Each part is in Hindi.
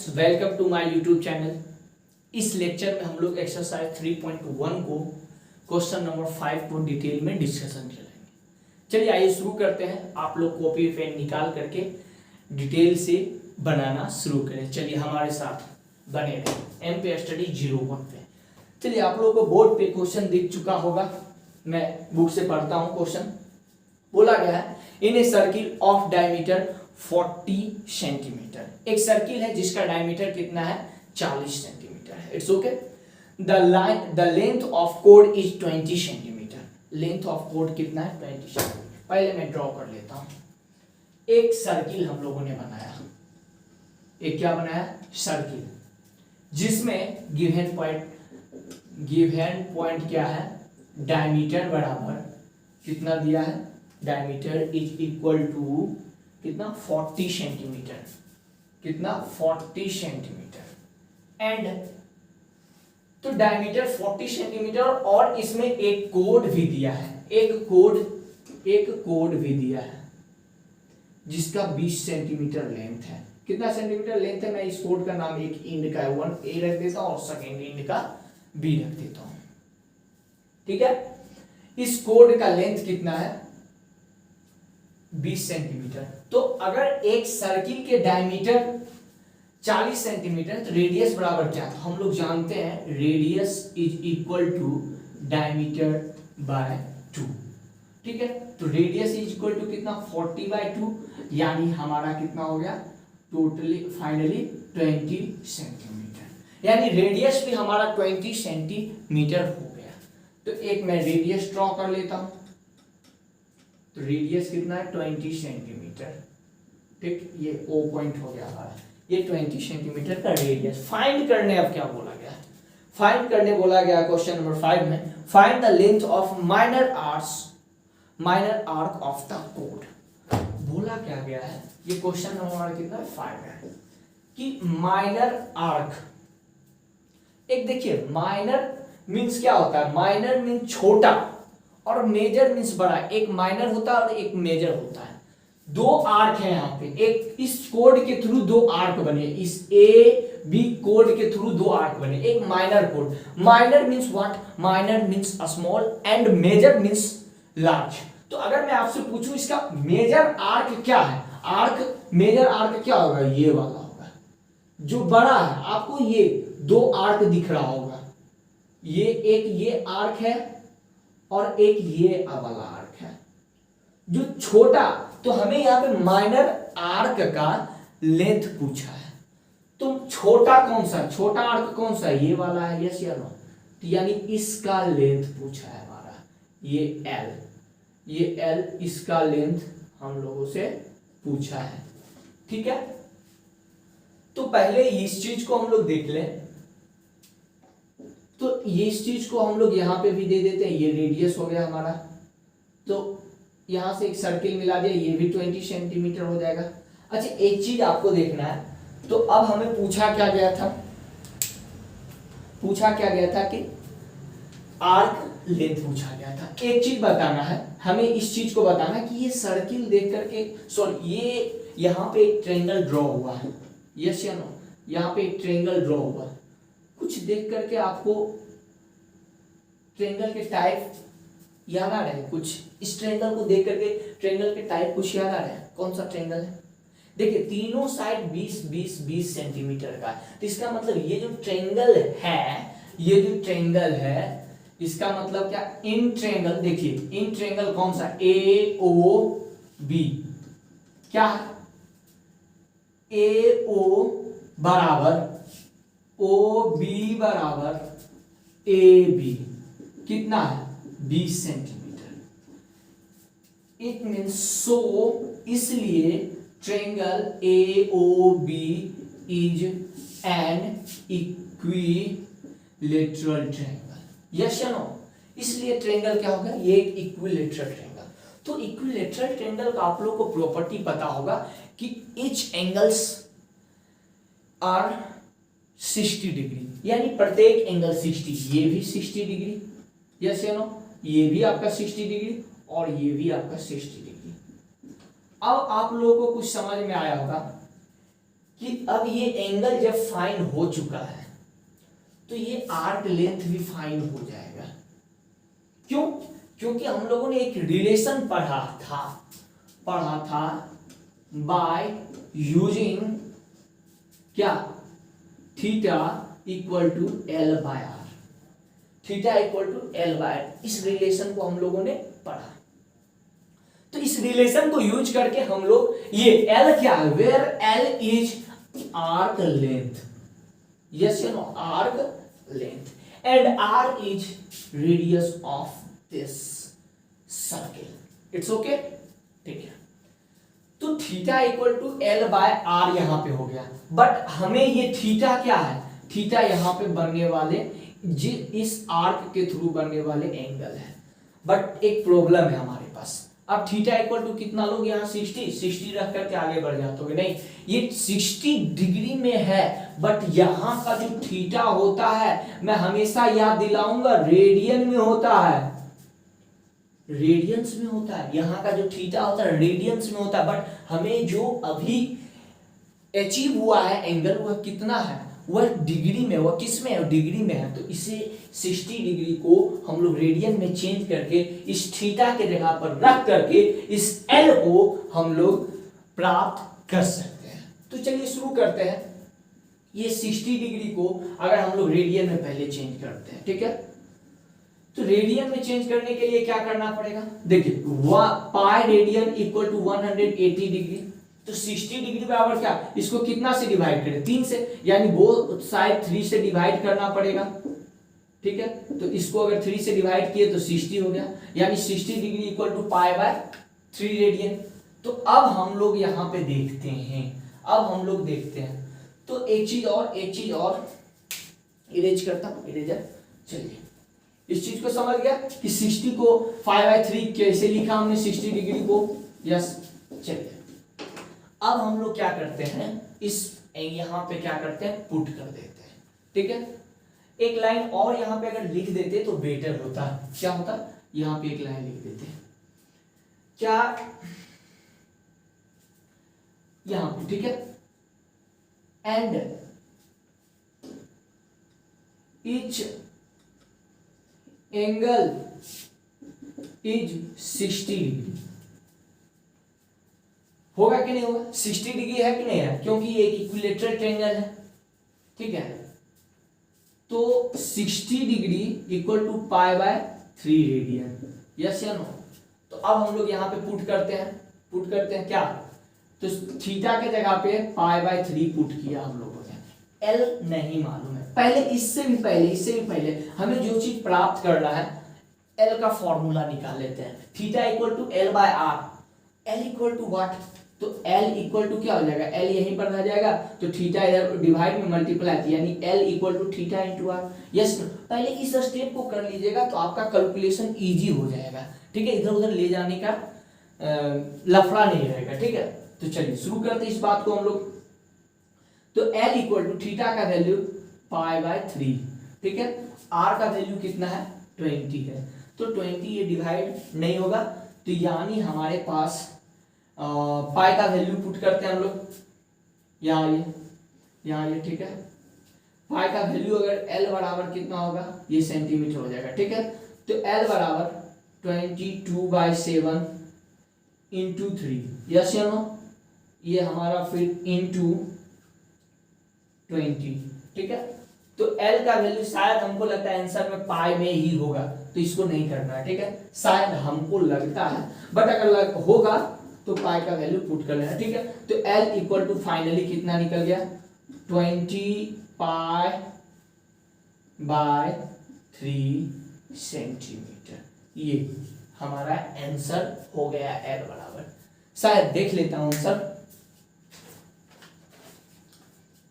Friends, welcome to my YouTube channel. इस लेक्चर में हम लोग एक्सरसाइज 3.1 को क्वेश्चन नंबर 5 को डिटेल में डिस्कशन करेंगे। चलिए आइए शुरू करते हैं। आप लोग कॉपी पेन निकाल करके डिटेल से बनाना शुरू करें। चलिए हमारे साथ बने रहे एम पे स्टडी 01 पे। चलिए आप लोगों को बोर्ड पे क्वेश्चन दिख चुका होगा, मैं बुक से पढ़ता हूँ। क्वेश्चन बोला गया है in a circle of diameter 40 centimetre. एक सर्किल है जिसका डायमीटर कितना है, 40 सेंटीमीटर है। It's okay. The length of कोड इज 20 सेंटीमीटर। लेंथ ऑफ कोड कितना है, 20 सेंटीमीटर। पहले मैं ड्रॉ कर लेता हूं। एक सर्किल हम लोगों ने बनाया। एक क्या बनाया, सर्किल, जिसमें गिवन पॉइंट क्या है, डायमीटर बराबर कितना दिया है, डायमीटर इज इक्वल टू कितना, 40 सेंटीमीटर। कितना, 40 सेंटीमीटर। एंड तो डायमीटर 40 सेंटीमीटर और इसमें एक कोड भी दिया है। एक कोड भी दिया है जिसका 20 सेंटीमीटर लेंथ है। कितना सेंटीमीटर लेंथ है, मैं इस कोड का नाम एक इंड का 1A रख देता हूं और सेकेंड इंड का B रख देता हूं। ठीक है। इस कोड का लेंथ कितना है, 20 सेंटीमीटर। तो अगर एक सर्किल के डायमीटर 40 सेंटीमीटर तो रेडियस बराबर क्या था, हम लोग जानते हैं radius is equal to diameter by 2। ठीक है। तो रेडियस इज इक्वल टू कितना, 40/2, यानी हमारा कितना हो गया, टोटली फाइनली 20 सेंटीमीटर। यानी रेडियस भी हमारा 20 सेंटीमीटर हो गया। तो एक मैं रेडियस ड्रॉ कर लेता हूं। तो रेडियस कितना है, 20 सेंटीमीटर। ठीक, ये O पॉइंट हो गया हमारा। ये 20 सेंटीमीटर का रेडियस फाइंड करने। अब क्या बोला गया, फाइंड करने बोला गया क्वेश्चन नंबर 5 में। Find the length of minor arc of the code. बोला क्या गया है, ये क्वेश्चन नंबर हमारा कितना है, 5 है, कि माइनर आर्क। एक देखिए, माइनर मीन्स क्या होता है, माइनर मीन्स छोटा और मेजर मीन्स बड़ा। एक माइनर होता है और एक मेजर होता है। दो आर्क है यहाँ पे। एक इस कोड के थ्रू दो आर्क बने, इस A B कोड के थ्रू दो आर्क बने। एक माइनर कोड, minor means what, minor means small and major means large. तो अगर मैं आपसे पूछूं इसका मेजर आर्क क्या है, मेजर आर्क क्या होगा, ये वाला होगा जो बड़ा है। आपको ये दो आर्क दिख रहा होगा, ये एक ये आर्क है और एक ये वाला आर्क है। जो छोटा, तो हमें यहाँ पे माइनर आर्क का लेंथ पूछा है। तो छोटा कौन सा, छोटा आर्क कौन सा, ये वाला है, यस या नो। तो यानी इसका लेंथ पूछा है हमारा, ये L, इसका लेंथ हम लोगों से पूछा है। ठीक है। तो पहले इस चीज को हम लोग देख लें। तो ये इस चीज को हम लोग यहां पे भी दे देते हैं। ये रेडियस हो गया हमारा। तो यहां से एक सर्किल मिला दिया, ये भी 20 सेंटीमीटर हो जाएगा। अच्छा, एक चीज आपको देखना है। तो अब हमें पूछा क्या गया था कि आर्क लेंथ पूछा गया था। एक चीज बताना है हमें, इस चीज को बताना है कि ये सर्किल देख करके, सॉरी, ये यहाँ पे एक ट्रायंगल ड्रॉ हुआ है, यस या नो। यहाँ पे एक ट्रायंगल ड्रॉ हुआ है। कुछ देख करके आपको ट्रायंगल के टाइप याद आ रहे हैं, कुछ इस ट्रायंगल को देख करके ट्रायंगल के टाइप कुछ याद आ रहे हैं। कौन सा ट्रायंगल है, देखिए तीनों साइड 20 सेंटीमीटर का है। तो इसका मतलब ये जो ट्रायंगल है, इसका मतलब क्या, इन ट्रायंगल, देखिए इन ट्रायंगल कौन सा, AOB, क्या है, AO बराबर OB बराबर AB कितना है, 20 सेंटीमीटर। इट मीन्स सो, इसलिए triangle AOB is an equilateral triangle, yes या नो। इसलिए ट्रायंगल क्या होगा, ये एक इक्विलेटरल ट्रायंगल। तो इक्विलेटरल ट्रायंगल का आप लोग को प्रॉपर्टी पता होगा कि ईच एंगल्स आर 60 डिग्री, यानी प्रत्येक एंगल 60। ये भी 60 डिग्री, यस या नो। ये भी आपका 60 डिग्री और ये भी आपका 60 डिग्री। अब आप लोगों को कुछ समझ में आया होगा कि अब ये एंगल जब फाइन हो चुका है तो ये आर्क लेंथ भी फाइन हो जाएगा। क्यों? क्योंकि हम लोगों ने एक रिलेशन पढ़ा था बाय यूजिंग क्या, theta equal to L by R, theta equal to L by R, इस रिलेशन को हम लोगों ने पढ़ा। तो इस रिलेशन को यूज करके हम लोग ये एल क्या है, where L is arc length, yes you know, arc length, and R is radius of this circle. It's okay, ठीक है। तो theta equal to L by R यहां पे हो गया, बट हमें ये थीटा क्या है, थीटा यहां पे बनने वाले इस आर्क के थ्रू बनने वाले एंगल है। बट एक प्रॉब्लम है हमारे पास, अब थीटा इक्वल टू कितना लोग यहाँ 60 रख करके आगे बढ़ जाते हो, नहीं, ये 60 डिग्री में है, बट यहाँ का जो थीटा होता है मैं हमेशा याद दिलाऊंगा रेडियन में होता है, रेडियंस में होता है। यहाँ का जो थीटा होता है रेडियंस में होता है, बट हमें जो अभी अचीव हुआ है एंगल वह कितना है, वह डिग्री में, वह किस में है, डिग्री में है। तो इसे 60 डिग्री को हम लोग रेडियन में चेंज करके इस थीटा के जगह पर रख करके इस एल को हम लोग प्राप्त कर सकते हैं। तो चलिए शुरू करते हैं। ये 60 डिग्री को अगर हम लोग रेडियन में पहले चेंज करते हैं, ठीक है, तो रेडियन में चेंज करने के लिए क्या करना पड़ेगा, देखिए pi radian equal to 180 degree, तो 60 डिग्री बराबर क्या, इसको कितना से डिवाइड करें, 3 से, यानी वो साइड 3 से डिवाइड करना पड़ेगा, ठीक है। तो इसको अगर 3 से डिवाइड किए तो 60 हो गया, यानी 60 degree equal to pi by 3 radian. तो अब हम लोग यहाँ पे देखते हैं, तो एक चीज और इरेज करता हूँ, इरेजर, चलिए इस चीज को समझ गया कि 60 को 5/3 कैसे लिखा हमने 60 डिग्री को, यस। चलिए अब हम लोग क्या करते हैं, इस यहां पे क्या करते हैं, पुट कर देते हैं, ठीक है। एक लाइन और यहां पे अगर लिख देते तो बेटर होता, क्या होता, यहां पे एक लाइन लिख देते क्या, यहां पे, ठीक है, and each angle is 60 degree, होगा कि नहीं होगा, 60 डिग्री है कि नहीं है, क्योंकि ये एक इक्विलेटरल ट्रायंगल है, ठीक है। तो 60 degree equal to pi by 3 radian, yes या नो। तो अब हम लोग यहाँ पे पुट करते हैं क्या, तो थीटा के जगह पे पाई बाय 3 पुट किया हम लोगों ने, एल नहीं मालूम है। पहले इससे भी पहले हमें जो चीज प्राप्त करना है, एल का फॉर्मूला निकाल लेते हैं। Theta equal to L by R, L equal to what, तो एल इक्वल टू क्या हो जाएगा, एल यहीं पर रह जाएगा, तो थीटा इधर डिवाइड में मल्टीप्लाई, यानी L equal to theta into R, yes. पहले इस स्टेप को कर लीजिएगा तो आपका कैलकुलेशन इजी हो जाएगा, ठीक है, इधर उधर ले जाने का लफड़ा नहीं रहेगा, ठीक है। तो चलिए शुरू करते हैं इस बात को हम लोग। तो एल इक्वल टू थीटा का वैल्यू पाई बाय 3, ठीक है, आर का वैल्यू कितना है, 20 है, तो 20 ये डिवाइड नहीं होगा, तो यानी हमारे पास पाई का वैल्यू पुट करते हैं हम लोग, यहाँ ये, ठीक है। पाई का वैल्यू अगर एल बराबर कितना होगा, ये सेंटीमीटर हो जाएगा, ठीक है। तो एल बराबर 22/7 इंटू 3, यस या नो, ये हमारा फिर इंटू 20, ठीक है। तो L का वैल्यू शायद हमको लगता है आंसर में पाई में ही होगा, तो इसको नहीं करना है, ठीक है, शायद हमको लगता है, बट अगर होगा तो पाई का वैल्यू पुट कर लेना, ठीक है। तो L इक्वल टू फाइनली कितना निकल गया, 20 पाई बाय 3 सेंटीमीटर, ये हमारा आंसर हो गया L बराबर, शायद देख लेता हूं आंसर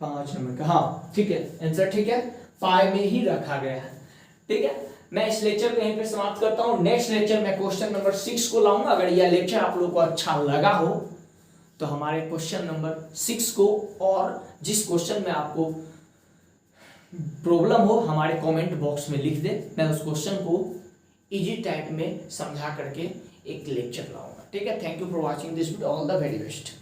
5 नंबर का, हाँ ठीक है, आंसर ठीक है, पाई में ही रखा गया है, ठीक है। मैं इस लेक्चर को यहीं पे समाप्त करता हूँ। नेक्स्ट लेक्चर में क्वेश्चन नंबर 6 को लाऊंगा। अगर यह लेक्चर आप लोगों को अच्छा लगा हो तो हमारे क्वेश्चन नंबर 6 को, और जिस क्वेश्चन में आपको प्रॉब्लम हो हमारे कमेंट बॉक्स में लिख दे, मैं उस क्वेश्चन को इजी टाइप में समझा करके एक लेक्चर लाऊंगा, ठीक है। Thank you for watching this video, all the very best.